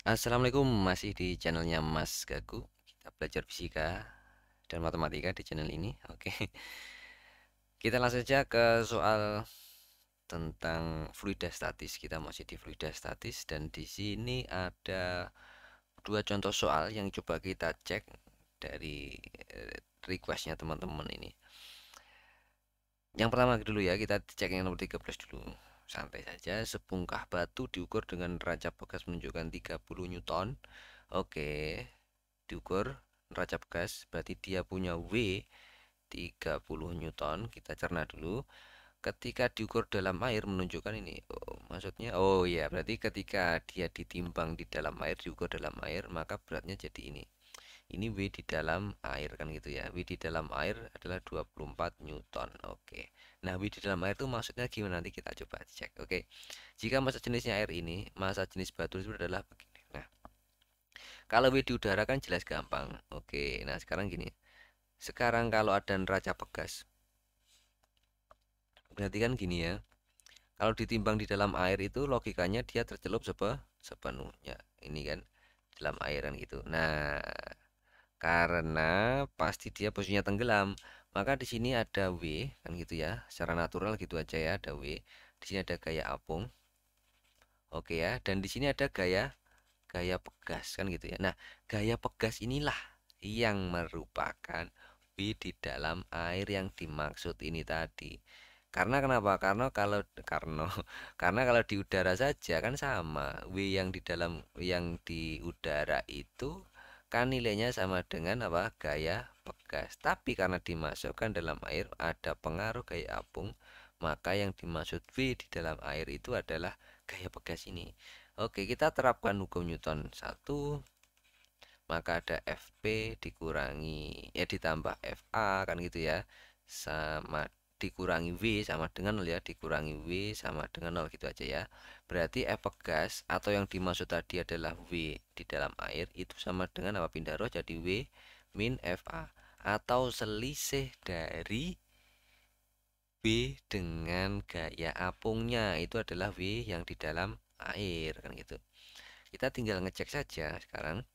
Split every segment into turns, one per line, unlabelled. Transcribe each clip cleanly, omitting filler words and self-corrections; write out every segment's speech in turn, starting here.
Assalamualaikum, masih di channelnya Mas Gaku. Kita belajar fisika dan matematika di channel ini. Oke, kita langsung saja ke soal tentang fluida statis. Kita masih di fluida statis dan di sini ada dua contoh soal yang coba kita cek dari requestnya teman-teman ini. Yang pertama dulu ya, kita cek yang nomor 13 dulu. Santai saja, sebongkah batu diukur dengan neraca bekas menunjukkan 30 Newton. Oke, diukur neraca bekas berarti dia punya W 30 Newton. Kita cerna dulu. Ketika diukur dalam air menunjukkan ini. Maksudnya ya, berarti ketika dia ditimbang di dalam air, diukur dalam air, maka beratnya jadi ini. Ini W di dalam air kan gitu ya. W di dalam air adalah 24 Newton. Oke. Nah, W di dalam air itu maksudnya gimana, nanti kita coba cek. Oke. Jika massa jenisnya air ini, massa jenis batu itu adalah begini. Nah, kalau W di udara kan jelas gampang. Oke. Nah, sekarang gini. Sekarang kalau ada neraca bekas, berarti kan gini ya. Kalau ditimbang di dalam air itu logikanya dia tercelup sepenuhnya. Ini kan dalam air kan gitu. Nah, karena pasti dia posisinya tenggelam, maka di sini ada W kan gitu ya. Secara natural gitu aja ya, ada W. Di sini ada gaya apung. Oke ya, dan di sini ada gaya gaya pegas kan gitu ya. Nah, gaya pegas inilah yang merupakan W di dalam air yang dimaksud ini tadi. Karena kenapa? Karena karena kalau di udara saja kan sama. W yang di dalam yang di udara itu kan nilainya sama dengan apa? Gaya pegas. Tapi karena dimasukkan dalam air ada pengaruh gaya apung, maka yang dimaksud V di dalam air itu adalah gaya pegas ini. Oke, kita terapkan hukum Newton 1, maka ada FP dikurangi ditambah FA kan gitu ya. Sama dikurangi W sama dengan 0 ya, dikurangi W sama dengan 0 gitu aja ya. Berarti F pegas atau yang dimaksud tadi adalah W di dalam air itu sama dengan apa, pindah roh jadi W min FA atau selisih dari W dengan gaya apungnya itu adalah W yang di dalam air kan gitu. Kita tinggal ngecek saja sekarang.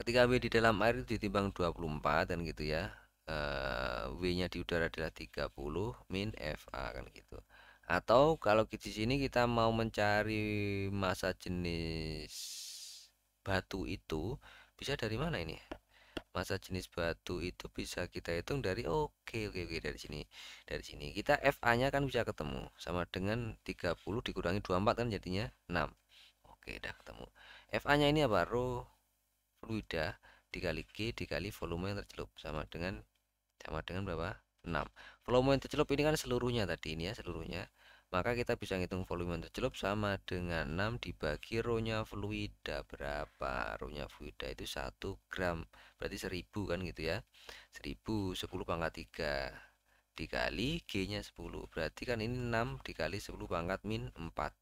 Ketika W di dalam air itu ditimbang 24 dan gitu ya. W-nya di udara adalah 30 min FA kan gitu. Atau kalau di sini kita mau mencari massa jenis batu itu bisa dari mana ini? Massa jenis batu itu bisa kita hitung dari oke dari sini. Dari sini kita FA-nya kan bisa ketemu sama dengan 30 dikurangi 24 kan jadinya 6. Oke, udah ketemu. FA-nya ini apa? Rho fluida dikali G dikali volume yang tercelup sama dengan berapa? 6. Volume yang tercelup ini kan seluruhnya tadi ini ya, seluruhnya. Maka kita bisa ngitung volume yang tercelup sama dengan 6 dibagi rho-nya fluida. Berapa? Rho-nya fluida itu 1 gram. Berarti 1000 kan gitu ya. 1000 10 pangkat 3 dikali G-nya 10. Berarti kan ini 6 dikali 10 pangkat min 4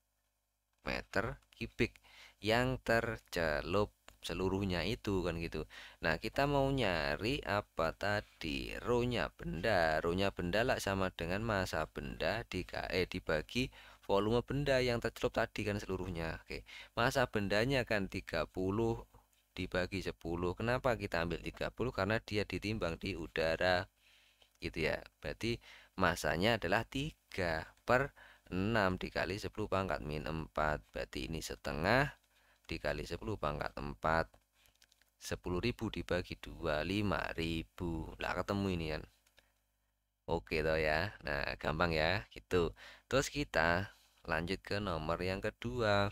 meter kubik yang tercelup seluruhnya itu kan gitu. Nah, kita mau nyari apa tadi? Rho-nya benda lah sama dengan massa benda dibagi volume benda yang tercelup tadi kan seluruhnya. Oke. Massa bendanya kan 30 dibagi 10. Kenapa kita ambil 30? Karena dia ditimbang di udara gitu ya. Berarti masanya adalah 3 per 6 dikali 10 pangkat min 4. Berarti ini setengah dikali 10 pangkat 4. 10.000 dibagi 2, 5.000. Lah ketemu ini kan. Oke toh ya. Nah, gampang ya gitu. Terus kita lanjut ke nomor yang kedua.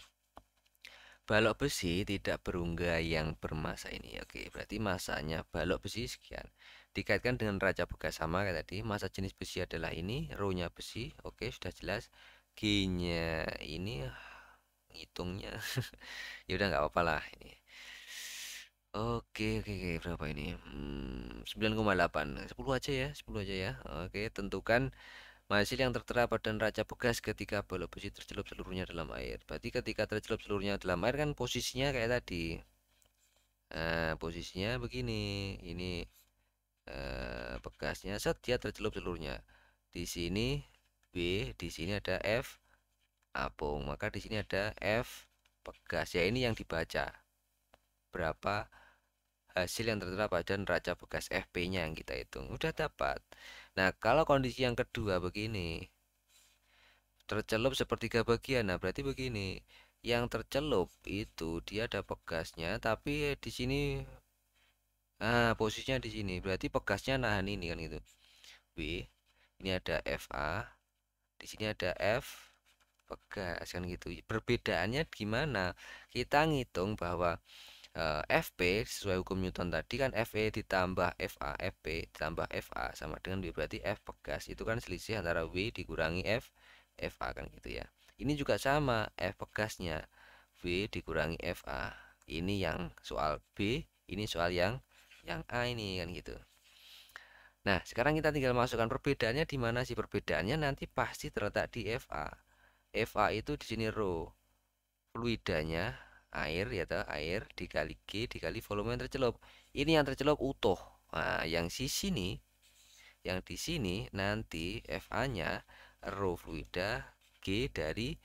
Balok besi tidak berungga yang bermassa ini. Oke, berarti masanya balok besi sekian. Dikaitkan dengan neraca bekas sama kayak tadi. Massa jenis besi adalah ini, rho-nya besi. Oke, sudah jelas. G-nya ini ngitungnya. Ya udah nggak apa-apa lah ini. Oke, berapa ini? 9,8. 10 aja ya, 10 aja ya. Oke, tentukan hasil yang tertera pada neraca bekas ketika balok besi tercelup seluruhnya dalam air. Berarti ketika tercelup seluruhnya dalam air kan posisinya kayak tadi. Posisinya begini. Ini bekasnya set dia tercelup seluruhnya. Di sini B, di sini ada F apung. Maka di sini ada F pegas. Ya ini yang dibaca. Berapa hasil yang tertera pada neraca bekas FP-nya yang kita hitung. Udah dapat. Nah, kalau kondisi yang kedua begini, tercelup sepertiga bagian. Nah, berarti begini. Yang tercelup itu dia ada pegasnya, tapi di sini posisinya di sini. Berarti pegasnya nahan ini kan gitu. B, ini ada FA, di sini ada F pegas kan gitu. Perbedaannya gimana? Kita ngitung bahwa FP sesuai hukum Newton tadi kan FE ditambah FA, FP ditambah FA sama dengan B, berarti F pegas itu kan selisih antara W dikurangi FA kan gitu ya. Ini juga sama, F pegasnya W dikurangi FA. Ini yang soal B, ini soal yang A ini kan gitu. Nah, sekarang kita tinggal masukkan perbedaannya di mana sih? Perbedaannya nanti pasti terletak di FA. FA itu di sini rho fluidanya, air ya toh, air dikali G dikali volume yang tercelup. Ini yang tercelup utuh. Nah, yang sisi nih, yang di sini nanti FA-nya rho fluida G dari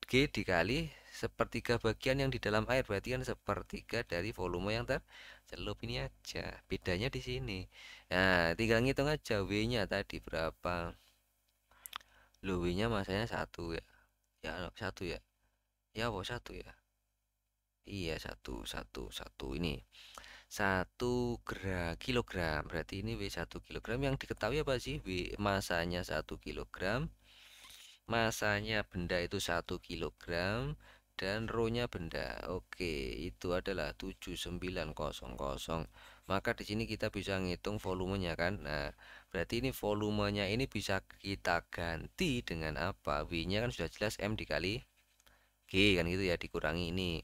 G dikali sepertiga bagian yang di dalam air, berarti kan sepertiga dari volume yang tercelup ini aja. Bedanya di sini. Nah, tinggal ngitung aja W-nya tadi berapa. Loh, W-nya masanya satu ya. Ya, satu ya. Ya, apa satu ya? Iya, satu ini 1 kilogram, berarti ini W 1 kilogram. Yang diketahui apa sih? W masanya 1 kilogram, masanya benda itu 1 kilogram, dan rho-nya benda. Oke, itu adalah 7900. Maka di sini kita bisa ngitung volumenya kan. Nah, berarti ini volumenya ini bisa kita ganti dengan apa? W-nya kan sudah jelas M dikali G kan gitu ya, dikurangi ini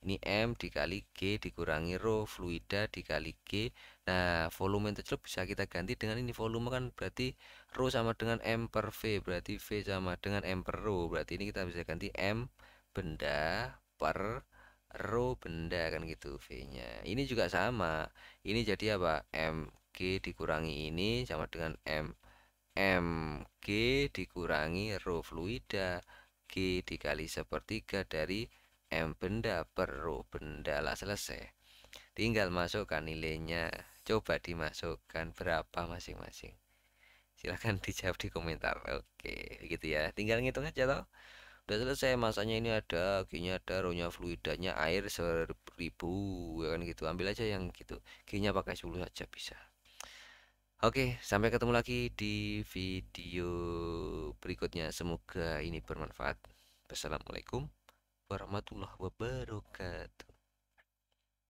M dikali G dikurangi rho fluida dikali G. Nah, volume yang tercelup bisa kita ganti dengan ini, volume kan berarti rho sama dengan M per V, berarti V sama dengan M per rho, berarti ini kita bisa ganti M benda per rho benda kan gitu V nya. Ini juga sama, ini jadi apa, M G dikurangi ini sama dengan MG dikurangi rho fluida G dikali sepertiga dari M benda per rho benda lah, selesai. Tinggal masukkan nilainya. Coba dimasukkan berapa masing-masing. Silahkan dijawab di komentar. Oke, gitu ya. Tinggal ngitung aja toh. Udah selesai, masanya ini ada, G-nya ada, rho-nya fluidanya air 1000 ya kan gitu. Ambil aja yang gitu. G-nya pakai 10 saja bisa. Oke, sampai ketemu lagi di video berikutnya. Semoga ini bermanfaat. Wassalamualaikum warahmatullahi wabarakatuh.